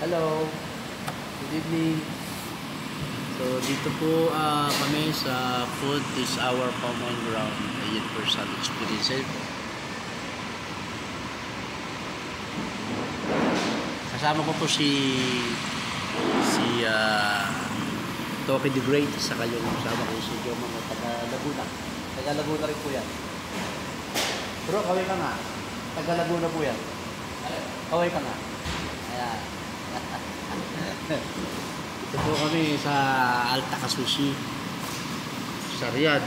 Hello, good evening. So dito po kami sa Food is Our Common Ground Universal Experience. Kasama ko po si Toki the Great, saka yung kasama ko si Joe, mga taga Laguna. Taga Laguna rin po yan. Bro, kaway ka nga. Taga Laguna po yan. Kaway ka nga. Ayan. Ito po kami sa Alta Sushi sa Riyadh.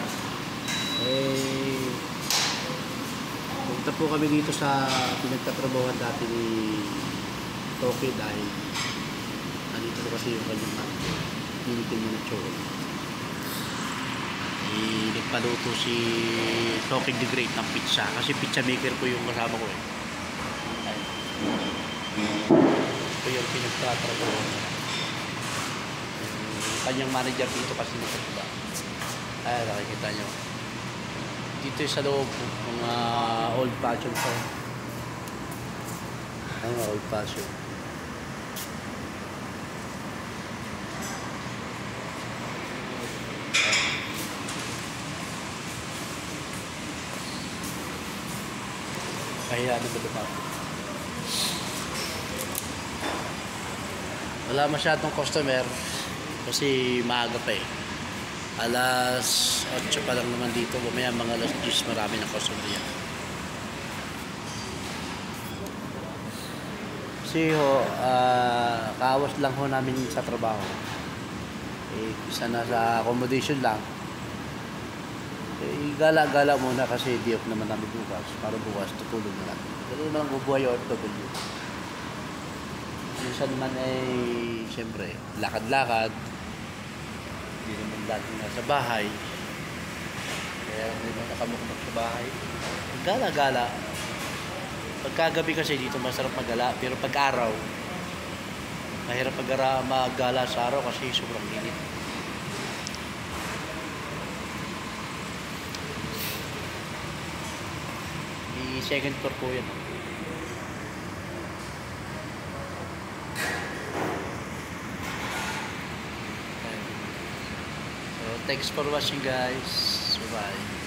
Punta po kami dito sa pinagtatrabahuan dati ni Toki dahil nandito po kasi yung kanyang pinitin mo na chow. Nagpaluto si Toki the Great ng pizza kasi pizza maker po yung kasama ko . Ito yung pinagtatrabahuan. Kanyang manager dito kasi nagtataba. Ay, nakikita nyo. Dito sa loob, mga old fashion po. Ay, mga old fashion. Kaya ano ba diba? Wala masyadong customer kasi maaga pa . Alas 8 pa lang naman dito. Mamaya mga alas 10 marami na customer yan. Kasi kawas lang ho namin sa trabaho. Isa na sa accommodation lang. Gala-gala muna kasi di off naman namin bukas. Para bukas tutulog na natin. Ganun naman ang bubuhay yung OFW. Minsan naman siyempre, lakad-lakad. Hindi naman lagi nasa bahay. Kaya hindi naman nakamukmak sa bahay. Gala-gala. Pagkagabi kasi dito masarap magala. Pero pag-araw, mahirap mag-gala sa araw kasi sobrang init. Second floor po yan. So, thanks for watching guys. Bye-bye.